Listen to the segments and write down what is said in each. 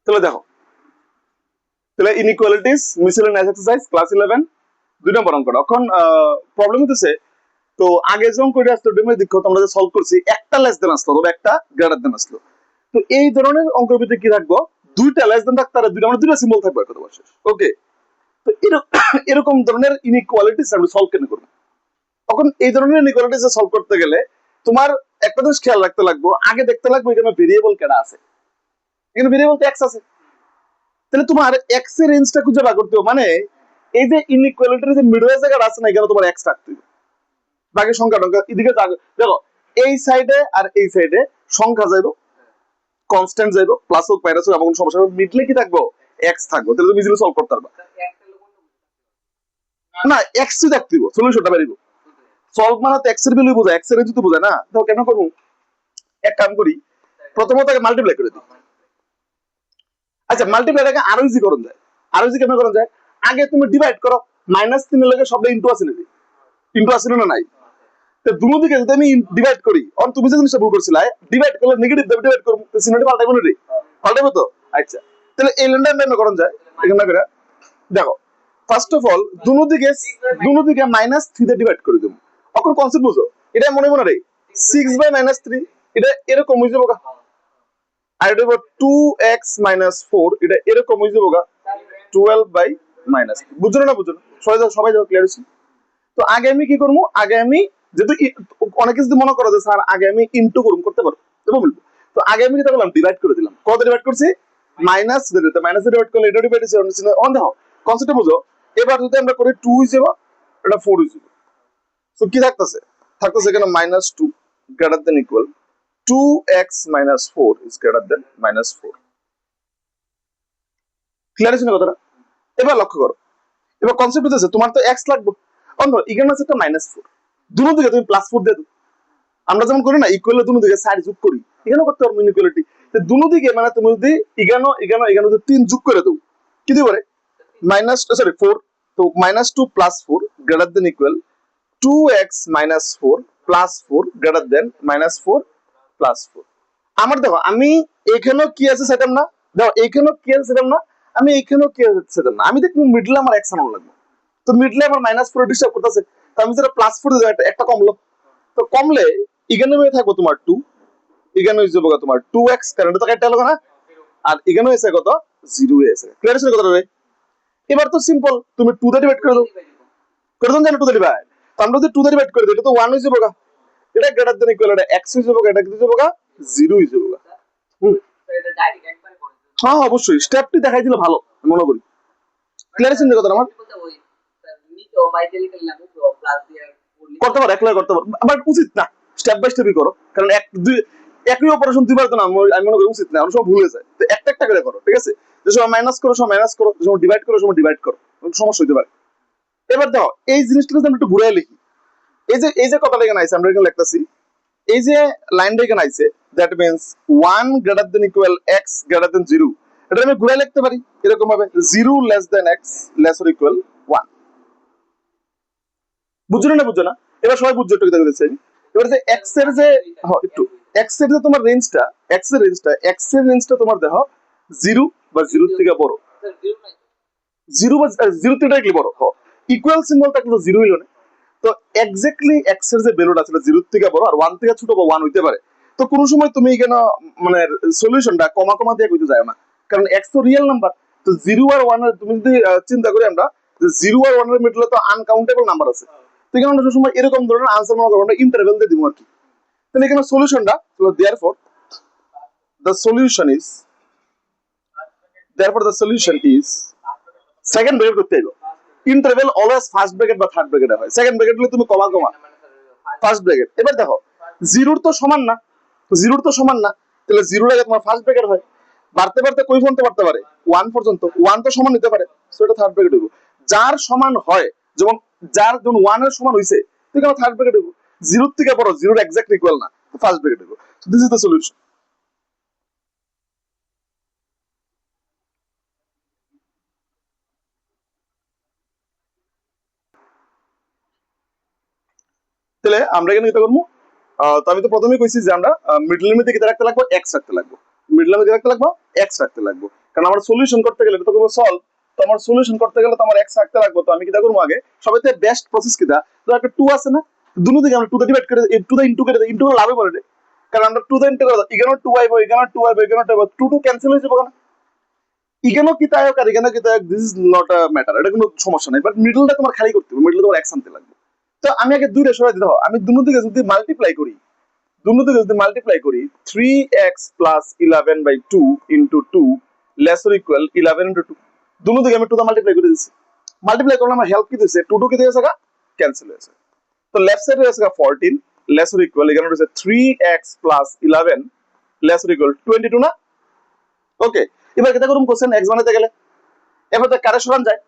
তাহলে দেখো, তাহলে ইনইকুয়ালিটিস মিসেলেনিয়াস এক্সারসাইজ ক্লাস 11 2 নম্বর অঙ্কটা। এখন প্রবলেম হতেছে, তো আগে যখন করে আসতো ডেমো দেখো আমরা যে সলভ করছি একটা লেস দেন আসলো তবে একটা গ্রেটার দেন আসলো। তো এই ধরনের অঙ্কের ভিতরে কি রাখবো, দুইটা লেস দেন থাকতে আর দুইটা সিম্বল থাকবে কত বছর। ওকে, তো এরকম ধরনের ইনইকুয়ালিটিস আমরা সলভ কেন করব? তখন এই ধরনের ইনইকুয়ালিটিস সলভ করতে গেলে তোমার একটা জিনিস খেয়াল রাখতে লাগবে, আগে দেখতে লাগবে এখানে ভেরিয়েবল কেডা আছে, এখানে ভেরিয়েবল তো এক্স আছে, তাহলে তোমার এক্স এর রেঞ্জটা খুঁজে বার করতে হবে। মানে এই যে ইনইকুয়ালিটির যে মিডল জায়গাটা আছে না, এখানে তোমার এক্স রাখতে হবে, বাকি সংখ্যা টংখ্যা এদিকে দেখো এই সাইডে আর এই সাইডে সংখ্যা যাইবো, কনস্ট্যান্ট যাইবো, প্লাস হোক মাইনাস হোক, এমন কোনো সমস্যা হবে, মিডলে কি থাকবো, এক্স থাকবো, তাহলে তুমি ইজিলি সলভ করতে পারবা। না এক্স ই দেখতে দিব, সলিউশনটা বেরিয়ে সলভ মানে তো এক্স এর ভ্যালু বোঝায়, এক্স এর রেঞ্জ তো বোঝায় না। দেখো কেন করবো, এক কাম করি, প্রথমত আগে মাল্টিপ্লাই করে দিই। আচ্ছা মাল্টিপ্লাইটাকে আরো ইজি করুন যায়, আরো ইজি কেমন করুন যায়, আগে তুমি ডিভাইড করো, -3 এর লগে সবটা ইনটু আছে নাকি, ইনটু আছে না নাই, তো দুনো দিকে যদি আমি ডিভাইড করি, অন তুমি যে জিনিসটা ভুল করছিলা, ডিভাইড করলে নেগেটিভ দেবে, ডিভাইড করব তো সিনোটা পাল্টাইবো না রে, পাল্টাইবো তো। আচ্ছা তাহলে এই লেনটা আমরা করুন যায়, এখানে করে দেখো ফার্স্ট অফ অল দুনো দিকে -3 দিয়ে ডিভাইড করে দেব। এখন কনসেপ্ট বুঝো, এটা মনে মনে রে 6/-3 এটা এরকম হয়ে যাবো, আর এটা 2x - 4 এটা এরকম হয়ে যাবো 12/-3। বুঝছো না বুঝছো, সবাই যাও ক্লিয়ার হচ্ছে। তো আগে আমি কি করবো, আগে আমি যেহেতু অনেকে যদি মনে করো যে স্যার আগে আমি ইনটু করতে পারবো, বলবো, তো আগে আমি যেটা করলাম ডিভাইড করে দিলাম, কত ডিভাইড করছি, মাইনাস ডিভাইড করলে এটা ডিভাইড হচ্ছে অন দেখো কনসেপ্টটা বুঝো। এবার যদি আমরা করি 2 হয়ে যাবো, এটা 4 হয়ে যাবে, তো কি থাকতেছে, এখানে -2 greater than equal 2x - 4 is greater than -4। Clear আছে না কথাটা? এবার লক্ষ্য করো, এবার কনসেপ্ট হচ্ছে তোমার তো x লাগবে, অন্য এখানে আছে একটা -4, দুটো দিকে তুমি +4 দিয়ে দাও। আমরা যেমন করি না ইকুয়ালে দুটো দিকে সাইড যোগ করি, এখানে করতে পারবো ইনইকুয়ালিটি, তো দুটো দিকে মানে তুমি যদি এখানে যদি 3 যোগ করে দাও, কি দিতে পারে, -4, তো -2 + 4 greater than equal 2x - 4 + 4 greater than -4 + 4। আমার দেখো আমি এখানেও কি আছে সেটাম না, দেখো এখানেও কি আছে সেটাম না, আমি এখানেও কি আছে সেটাম না, আমি দেখবো মিডলে আমার x আনানো লাগবে, তো মিডলে আমার -4 ডিস্টার্ব করতেছে, তো আমি যেটা +4 দিই একটা কমলো, তো কমলে এখানে থাকবো তোমার 2, এখানে হয়ে যাবো তোমার 2x, কারণ এটা তো একটা হলো না, আর এখানে হয়েছে কত 0 হয়েছে। ক্লিয়ার আছে কথাটা রে? এবার তো সিম্পল, তুমি 2 দিয়ে ডিভাইড করে দাও, জানো 2 দিয়ে ডিভাইড, তো আমরা যদি 2 দিয়ে ডিভাইড করে দিই এটা তো 1 হয়ে যাবো, এটা গ্রেটার দেন ইকুয়াল, এটা x হয়ে যাবো, এটা কি হয়ে যাবো 0 হয়ে যাবো। হ্যাঁ অবশ্যই স্টেপটি দেখাই দিলে ভালো মনে করি। ক্লিয়ার আছে কথা আমার? করতে পারো, একলাই করতে পারো, বাট উচিত না, স্টেপ বাই স্টেপই করো, কারণ একই অপারেশন দুইবার তো না, আমি মনে করি উচিত না, অনেক সময় ভুলে যায়, তো একটা একটা করে করো, ঠিক আছে? যে সময় মাইনাস করো সময় মাইনাস করো, যে সময় ডিভাইড করো সময় ডিভাইড করো, সমস্যা হতে পারে। এবার দেখো এই জিনিসটা যদি আমরা একটু ঘুরে লিখি, এই যে কথাটা এখানে আছে, আমরা এখানে লিখতেছি, এই যে লাইনটা এখানে আছে, that means 1 greater than equal x greater than 0, এটা আমি ঘুরে লিখতে পারি এরকম ভাবে 0 less than x less or equal 1। বুঝছো না বুঝছো না? এবার সবাই বুঝছো একটু দেখে দিচ্ছি। এবার যে x এর যে একটু x এর যে তোমার রেঞ্জটা, x এর রেঞ্জটা তোমার দেখো 0 বা 0 থেকে বড়, 0 বা 0 থেকে ডাইরেক্টলি বড়, ইকুয়াল সিম্বল থাকলে তো 0 হইলো না, তো এক্স্যাক্টলি x এর যে ভ্যালুটা আছে 0 থেকে বড় আর 1 থেকে ছোট বা 1 হইতে পারে। তো কোন সময় তুমি এখানে মানে সলিউশনটা কমা কমা দিয়ে কইতে যায় না, কারণ x তো রিয়েল নাম্বার, তো 0 আর 1 এর তুমি যদি চিন্তা করি আমরা যে 0 আর 1 এর মিডলে তো আনকাউন্টেবল নাম্বার আছে, তো এখানে আমরা সবসময় এরকম ধরনের আনসার মনে করব, আমরা ইন্টারভ্যাল দিয়ে দিব আর কি। তাহলে এখানে সলিউশনটা therefore the solution is the solution is second bracket করতে হবে, ইন্টারভ্যাল অলওয়েজ ফার্স্ট ব্র্যাকেট বা থার্ড ব্র্যাকেটে হয়, সেকেন্ড ব্র্যাকেট হলে তুমি কমা কমা ফার্স্ট ব্র্যাকেট। এবার দেখো জিরোর তো সমান না, তাহলে জিরোর আগে তোমার ফার্স্ট ব্র্যাকেট হয়, বাড়তে বাড়তে কই পর্যন্ত বাড়তে পারে 1 পর্যন্ত, 1 তো সমান নিতে পারে, সো এটা থার্ড ব্র্যাকেট হইব। যার সমান হয়, যেমন 1 এর সমান হইছে, ঠিক আছে থার্ড ব্র্যাকেট হইব, জিরোর থেকে বড়, জিরোর এক্স্যাক্ট ইকুয়াল না, ফার্স্ট ব্র্যাকেট হইব। This is the solution. তাহলে আমরা এখানে যেটা করবো, তো আমি তো প্রথমেই কইছি যে আমরা মিডল লিমিটে কি রাখতে লাগবো, x রাখতে লাগবো, মিডল লিমিটে রাখতে লাগবো x রাখতে লাগবো, কারণ আমার সলিউশন করতে গেলে তো করবো সলভ, তো আমার সলিউশন করতে গেলে তো আমার এক্স রাখতে লাগবে, তো আমি কিটা করবো আগে সবাইতে বেস্ট প্রসেস কিটা, তো একটা 2 আছে না, দুনো দিকে আমরা 2 ডিভাইড করে 2 ইনটু করে ইনটু করে লাভে বলে, কারণ আমরা 2 ইনটু করে এখানে 2 আইবো, এখানে 2 আইবো, এখানে 2 আইবো, 2 ক্যান্সেল হয়ে যাবে না, এখানেও কি তাই হোক আর এখানেও কি তাই হোক, this is not a matter, এটা কোনো সমস্যা নাই, বাট মিডলটা তোমার খালি করতে হবে, মিডলে তোমার এক্স আনতে লাগবে। তো আমি আগে দুইটা সরাই দিতে হবে, আমি দুনো দিকে যদি মাল্টিপ্লাই করি, দুনো দিকে যদি মাল্টিপ্লাই করি 3x plus 11/2 into 2 less or equal 11 into 2, দুনো দিকে আমি 2 দা মাল্টিপ্লাই করে দিচ্ছি, মাল্টিপ্লাই করলে আমার হেল্প কি দিচ্ছে, 2 2 কি দিয়েছে গা ক্যান্সেল হয়েছে, তো লেফট সাইডে হয়েছে গা 14 লেস অর ইকুয়াল, এখানে হচ্ছে 3x plus 11 less or equal 22 না, ওকে। এবার কেটা করুম কোশ্চেন x বানাতে গেলে, এবার তো কারে সরান যায়,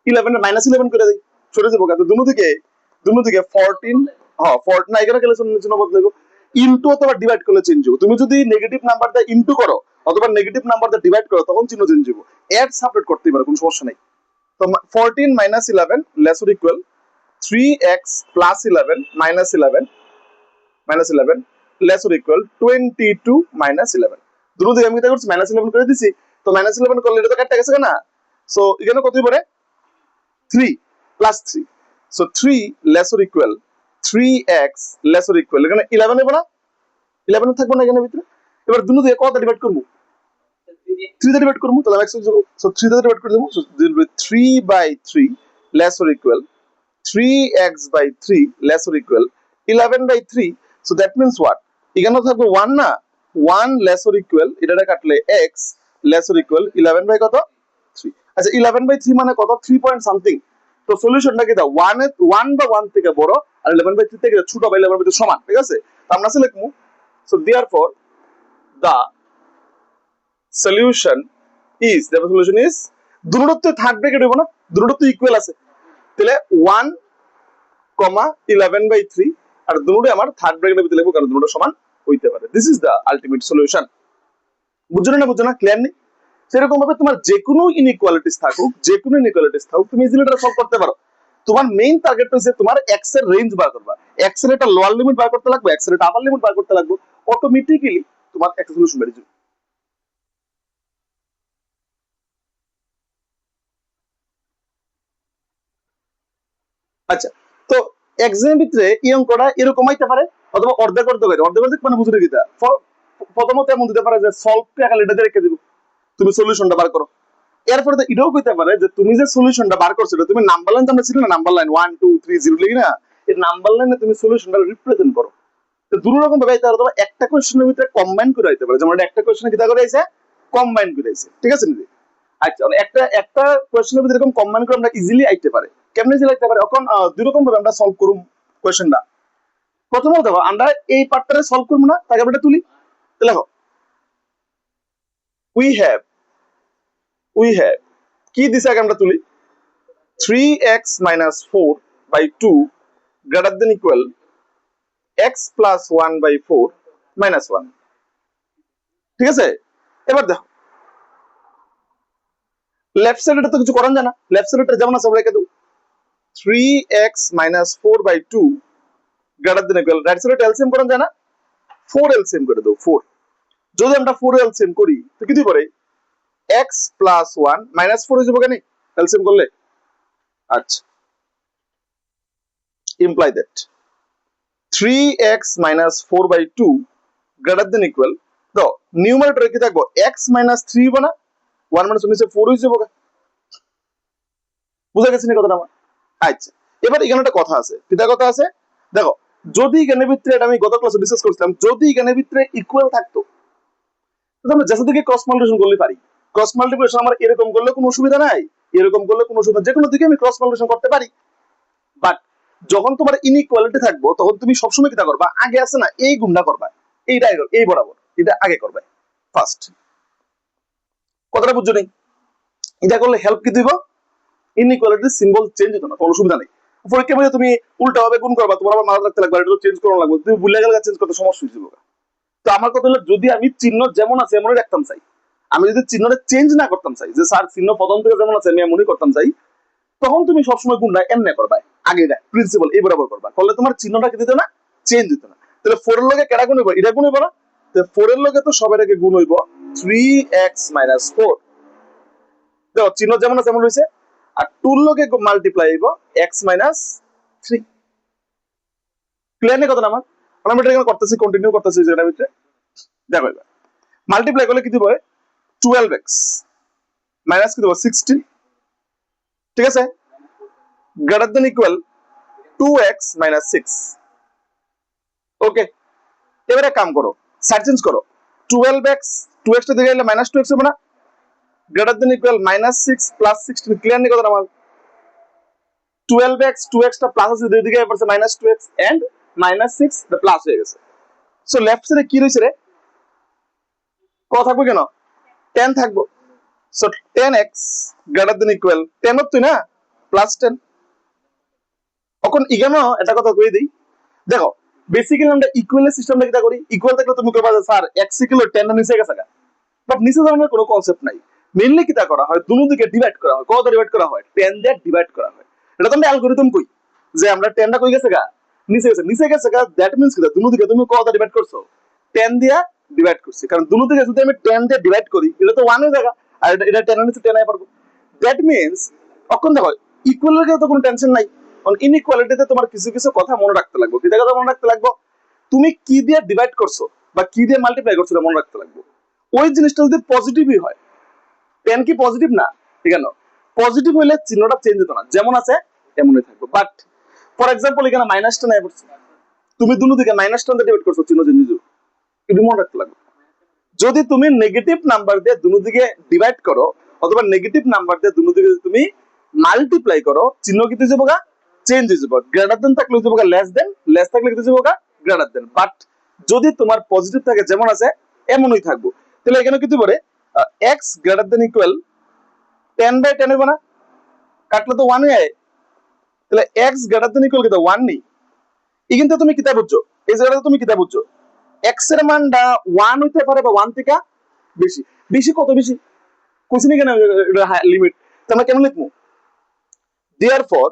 11 এর -11 করে দেই, সরে যাবো, তো দুনো দিকে 14, হ্যাঁ 14 না, এখানে গেলে জন্য বদলাবো, ইনটু অথবা ডিভাইড করলে চেঞ্জ হবে, তুমি যদি নেগেটিভ নাম্বার দিয়ে ইনটু করো অথবা নেগেটিভ নাম্বার দিয়ে ডিভাইড করো তখন চিহ্ন চেঞ্জ হবে, এড সাবট্রাক্ট করতে পারো, কোনো সমস্যা নেই। তো 14 - 11 less or equal 3x plus 11 -11 less or equal 22 - 11, দুটো দিকে আমি কি করছি -11 করে দিছি, তো -11 করলে এটা তো কাটতে গেছে না, সো এখানে কতই পড়ে 3 plus 3, so 3 less or equal 3x less or equal, এখানে 11 হবে না, 11 থাকবে না এখানে ভিতরে, এবার দুটো দিকে কত ডিভাইড করব, 3 দিয়ে ডিভাইড করব, তাহলে x হয়ে যাবে, সো 3 দিয়ে ডিভাইড করে দেব, so it'll be 3/3 less or equal 3x/3 less or equal 11/3, so that means what, এখানে থাকবে 1 না, 1 লেস অর ইকুয়াল এটাটা কাটলে x less or equal 11 by কত 3, আচ্ছা 11/3 মানে কত 3 পয়েন্ট সামথিং, তো সলিউশনটা কি দাও 1 বা 1 থেকে বড় আর 11/3 থেকে ছোট বা 11/3 সমান, ঠিক আছে, তো আমরা আসলে লিখবো, so therefore the solution is দুটোর তো থার্ড ব্র্যাকেট হইব না, দুটোর তো ইকুয়াল আছে, তাহলে 1, 11/3 আর দুটোই আমার থার্ড ব্র্যাকেটের ভিতরে লিখবো, কারণ দুটো সমান হইতে পারে, this is the ultimate solution. বুঝছো না বুঝছো না, ক্লিয়ার নেই, সেরকম ভাবে তোমার যে কোনো ইনইকুয়ালিটিস থাকুক, তুমি ইজিলি এটা সলভ করতে পারো, তোমার মেইন টার্গেট হচ্ছে তোমার এক্স এর রেঞ্জ বার করবা, এক্স এর একটা লোয়ার লিমিট বার করতে লাগবে, এক্স এর একটা আপার লিমিট বার করতে লাগবে, অটোমেটিক্যালি তোমার একটা সলিউশন বেরিয়ে যাবে। আচ্ছা, তো এক্সামের ভিতরে এই অঙ্কটা এরকম হইতে পারে, অথবা অর্ধেক মানে বুঝে গিতা, প্রথমত এমন দিতে পারে যে সলভ কে খালি এটা রেখে দিব, তুমি সলিউশনটা বার করো, এরপরে তো এটাও কইতে পারে যে তুমি যে সলিউশনটা বার করছো তুমি নাম্বার লাইন, তোমরা ছিল না নাম্বার লাইন 1 2 3 0 লিখি না, এই নাম্বার লাইনে তুমি সলিউশনটা রিপ্রেজেন্ট করো, তো দুটো রকম ভাবে আইতে পারে, অথবা একটা কোশ্চেনের ভিতরে কম্বাইন করে আইতে পারে, যেমন একটা কোশ্চেনে কিটা করে আইছে কম্বাইন করে আইছে, ঠিক আছে নাকি, আচ্ছা একটা কোশ্চেনের ভিতরে এরকম কম্বাইন করে আমরা ইজিলি আইতে পারে, কেমনে ইজিলি আইতে পারে, এখন দুই রকম ভাবে আমরা সলভ করুম কোশ্চেনটা, প্রথমত দেখো আমরা এই পার্টটারে সলভ করব না, তাকে আমরা তুলি, দেখো উই হ্যাভ কি দিছে আগে আমরা তুলি, 3x - 4/2 greater than equal x plus 1/4 minus 1, ঠিক আছে, এবার দেখো লেফট সাইডে তো কিছু করার যায় না, লেফট সাইডে যেমন আছে আমরা রেখে দেব, 3x - 4/2 greater than equal, right সাইডে এলসিএম করা যায় না, 4 এলসিএম করে দেব, 4, যদি আমরা 4 এলসিএম করি তো কি দিই x plus 1 minus 4 হয়ে যাবে কেন এলসিএম করলে, আচ্ছা imply that 3x - 4/2 greater than equal, তো নিউমারেটরে কি থাকবো x - 3 বানা 1 - 1 নিচে 4 হয়ে যাবে, বুঝা গেছে না কথাটা আমার, আচ্ছা এবার এখানে একটা কথা আছে, কিটা কথা আছে, দেখো যদি এখানে ভিতরে, এটা আমি গত ক্লাসে ডিসকাস করছিলাম, যদি এখানে ভিতরে ইকুয়াল থাকতো তো আমরা যেসা দিকে ক্রস মাল্টিপ্লিকেশন করলে পারি, ক্রস মাল্টিপ্লিকেশন আমার এরকম করলে কোনো অসুবিধা নাই, এরকম করলে কোনো অসুবিধা, যে কোনো দিকে আমি ক্রস মাল্টিপ্লিকেশন করতে পারি, বাট যখন তোমার ইনইকুয়ালিটি থাকবো তখন তুমি সবসময় কিটা করবা, আগে আছে না এই গুণটা করবা, এইটাই এই বরাবর এটা আগে করবে ফার্স্ট, কথাটা বুঝছো নেই, এটা করলে হেল্প কি দিব, ইনইকুয়ালিটির সিম্বল চেঞ্জ হতো না, কোনো অসুবিধা নেই, পরীক্ষার মধ্যে তুমি উল্টা ভাবে গুণ করবা, তোমার আবার মাথা রাখতে লাগবে, এটা তো চেঞ্জ করানো লাগবে, তুমি ভুলে গেলে চেঞ্জ করতে সমস্যা হয়েছিল, তো আমার কথা হলো যদি আমি চিহ্ন যেমন আছে এমনই রাখতাম চাই, আমি যদি চিহ্নটা চেঞ্জ না করতাম চাই, যে স্যার চিহ্ন প্রথম থেকে যেমন আছে আমি এমনই করতাম চাই, তখন তুমি সবসময় গুণটা এমনি করবা, আগে প্রিন্সিপাল এই বরাবর করবা, করলে তোমার চিহ্নটা কি দিত না, চেঞ্জ দিত না, তাহলে 4 এর লগে কেডা গুণ হইব, এটা গুণ হইব না, তো 4 এর লগে তো সবার আগে গুণ হইব 3x minus 4 দেখো চিহ্ন যেমন আছে তেমন রয়েছে আর 2 এর লগে মাল্টিপ্লাই হইব x minus 3 ক্লিয়ার নেই কথা না আমার আমরা এটা এখানে করতেছি কন্টিনিউ করতেছি যেটার ভিতরে দেখো এবার মাল্টিপ্লাই করলে কি দিব 12x মাইনাস কি দেব 16 ঠিক আছে greater than equal 2x minus 6 ওকে এবারে কাম করো সাইড চেঞ্জ করো 12x 2x টা দিকে গেলে মাইনাস 2x হবে না greater than equal -6 plus 16 clear নেই কথা আমার 12x 2x টা প্লাস আছে দুই দিকে পড়ছে -2x এন্ড -6 এটা প্লাস হয়ে গেছে সো লেফট সাইডে কি রইছে রে কত থাকবে কেন 10 থাকবো so 10x greater than equal 10 হতো না প্লাস 10 এখন ইগানো এটা কথা কই দেই দেখো বেসিক্যালি আমরা ইকুয়াল সিস্টেমটা কিটা করি ইকুয়াল থাকলে তুমি কইবা যে স্যার x ইকুয়াল 10 এর নিচে গেছে বাট নিচে যাওয়ার কোনো কনসেপ্ট নাই মেইনলি কিটা করা হয় দুনো দিকে ডিভাইড করা হয় কত ডিভাইড করা হয় 10 দিয়ে ডিভাইড করা হয় এটা তো আমরা অ্যালগরিদম কই যে আমরা 10 টা কই গেছে নিচে গেছে দ্যাট মিন্স কি দুনো দিকে তুমি কত ডিভাইড করছো 10 দিয়ে ডিভাইড করছি কারণ দুনো দিকে যদি আমি 10 দিয়ে ডিভাইড করি এটা তো 1 হয়ে যাবে আর এটা 10 এর নিচে 10 আই পারবো দ্যাট মিন্স তখন দেখো ইকুয়ালের তো কোনো টেনশন নাই কারণ ইনইকুয়ালিটিতে তোমার কিছু কিছু কথা মনে রাখতে লাগবে কি কথা মনে রাখতে লাগবে তুমি কি দিয়ে ডিভাইড করছো বা কি দিয়ে মাল্টিপ্লাই করছো এটা মনে রাখতে লাগবে ওই জিনিসটা যদি পজিটিভই হয় 10 কি পজিটিভ না ঠিক আছে পজিটিভ হইলে চিহ্নটা চেঞ্জ হতো না যেমন আছে এমনই থাকবে বাট ফর এক্সাম্পল এখানে মাইনাসটা নাই পড়ছে তুমি দুনো দিকে মাইনাসটা দিয়ে ডিভাইড করছো চিহ্ন চেঞ্জ হইলো এটা মনে রাখতে লাগবে যদি তুমি নেগেটিভ নাম্বার দিয়ে দুনো দিকে ডিভাইড করো অথবা নেগেটিভ নাম্বার দিয়ে দুনো দিকে তুমি মাল্টিপ্লাই করো চিহ্ন কি হয়ে যাবে চেঞ্জ হয়ে যাবে গ্রেটার দেন থাকলে হয়ে যাবে লেস থাকলে কি হয়ে যাবে গ্রেটার দেন বাট যদি তোমার পজিটিভ থাকে যেমন আছে এমনই থাকবো তাহলে এখানে কি পারে x গ্রেটার দেন ইকুয়াল 10/10 হবে না কাটলে তো 1 হয়ে তাহলে x গ্রেটার দেন ইকুয়াল কি তো 1 নেই এখানে তুমি কিতা বুঝছো এই জায়গাটা তুমি কিতা বুঝছো x এর মানটা 1 হইতে পারে বা 1 থেকে বেশি বেশি কত বেশি কোশ্চেনে কেন লিমিট তোমরা কেন লিখবো therefore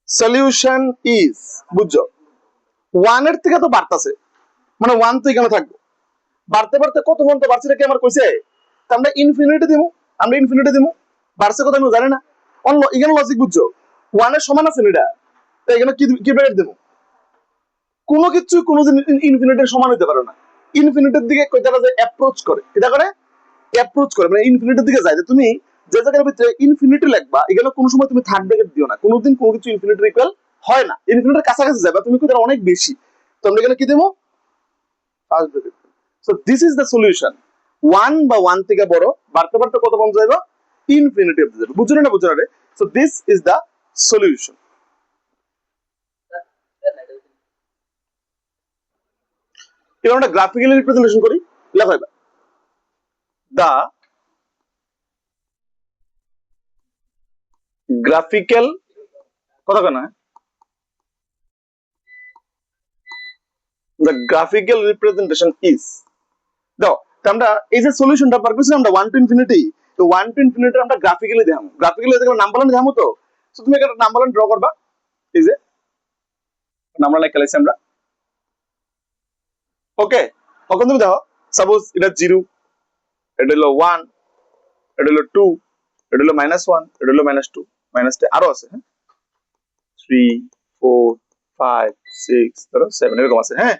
solution is বুঝছো 1 এর থেকে তো বাড়তাছে মানে 1 তো এখানে থাকবে বাড়তে বাড়তে কত পর্যন্ত বাড়ছে কি আমার কইছে তা আমরা ইনফিনিটি দিমু বাড়ছে কত আমি জানি না অন্য এখানে লজিক বুঝছো 1 এর সমান আছে এটা তাই এখানে কি ব্র্যাকেট দেবো কোনো কিছু কোনোদিন ইনফিনিটির সমান হতে পারে না ইনফিনিটির দিকে কয়টা যে অ্যাপ্রোচ করে এটা করে অ্যাপ্রোচ করে মানে ইনফিনিটির দিকে যায় যে তুমি যে জায়গার ভিতরে ইনফিনিটি লিখবা এখানে কোনো সময় তুমি থার্ড ব্র্যাকেট দিও না কোনোদিন কোনো কিছু ইনফিনিটির ইকুয়াল হয় না ইনফিনিটির কাছাকাছি যাবে তুমি কইতে অনেক বেশি তো আমরা এখানে কি দেবো first bracket so this is the solution 1 বা 1 থেকে বড় বাড়তে বাড়তে কত পর্যন্ত যাবে ইনফিনিটি অবধি যাবে বুঝছো না বুঝছো না so this is the solution এবার আমরা গ্রাফিক্যালি রিপ্রেজেন্টেশন করি লেখা হবে দা গ্রাফিক্যাল কথা কেন the graphical representation is দাও আমরা এই যে সলিউশনটা পার করছি আমরা 1 to infinity তো 1 to infinity আমরা গ্রাফিক্যালি দেখাবো গ্রাফিক্যালি দেখো নাম্বার লাইন দেখাবো তো সো তুমি একটা নাম্বার লাইন ড্র করবা এই যে নাম্বার লাইন খেলাইছি আমরা ওকে এখন তুমি দেখো সাপোজ এটা 0 এটা হলো 1 এটা হলো 2 এটা হলো -1 এটা হলো -2 -10 আরো আছে হ্যাঁ 3 4 5 6 ধরো 7 এরকম আছে হ্যাঁ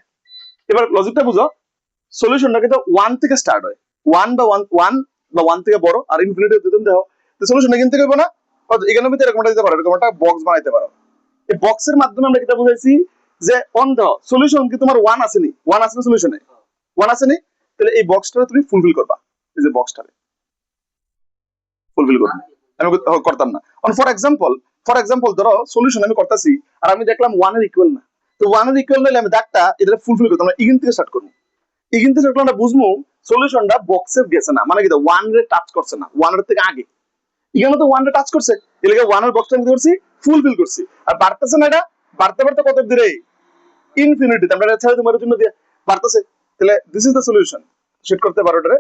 এবার লজিকটা বুঝো সলিউশনটা কিন্তু 1 থেকে স্টার্ট হয় 1 বা 1 থেকে বড় আর ইনফিনিটি যদি তুমি দেখো তো সলিউশন এখান থেকে হবে না এখানে ভিতরে এরকমটা দিতে পারো এরকম একটা বক্স বানাইতে পারো এই বক্সের মাধ্যমে আমরা কিটা বুঝাইছি যে অন দাও সলিউশন কি তোমার 1 আসেনি 1 আসেনি সলিউশনে 1 আসেনি তাহলে এই বক্সটা তুমি ফুলফিল করবা এই যে বক্সটারে ফুলফিল করবা আমি করতাম না অন ফর এক্সাম্পল ধরো সলিউশন আমি করতেছি আর আমি দেখলাম 1 এর ইকুয়াল না তো 1 এর ইকুয়াল হলে আমি দাগটা এটা ফুলফিল করতাম আমরা এখান থেকে স্টার্ট করব এখান থেকে আমরা বুঝবো সলিউশনটা বক্সে গেছে না মানে কি 1 রে টাচ করছে না 1 এর থেকে আগে এখানে তো 1 রে টাচ করছে এলাকা 1 এর বক্সটা আমি করছি ফুলফিল করছি আর বাড়তেছে না এটা বাড়তে বাড়তে কত দিরে ইনফিনিটি আমরা ছাড়া তোমার জন্য দিয়ে বাড়তেছে তাহলে this is the solution set করতে পারো এটারে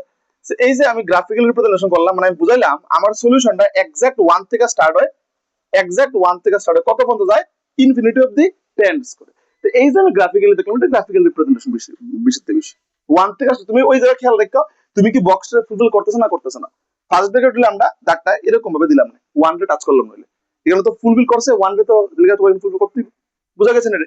এই যে আমি গ্রাফিক্যাল রিপ্রেজেন্টেশন করলাম মানে আমি বুঝাইলাম আমার সলিউশনটা এক্সাক্ট 1 থেকে স্টার্ট হয় কত পর্যন্ত যায় ইনফিনিটি অফ দি টেন্ডস করে তো এই যে আমি গ্রাফিক্যালি দেখলাম এটা গ্রাফিক্যাল রিপ্রেজেন্টেশন বেশি থেকে বেশি ওয়ান থেকে আসছে, তুমি ওই জায়গায় খেয়াল রাখো তুমি কি বক্সটা ফুলফিল করতেছে না করতেছে না। ফার্স্ট ব্র্যাকেট দিলে আমরা দাগটা এরকম ভাবে দিলাম না, ওয়ান রে টাচ করলাম নইলে, এখানে তো ফুলফিল করছে, ওয়ান রে তো ফুলফিল করতে, বুঝা গেছে না রে?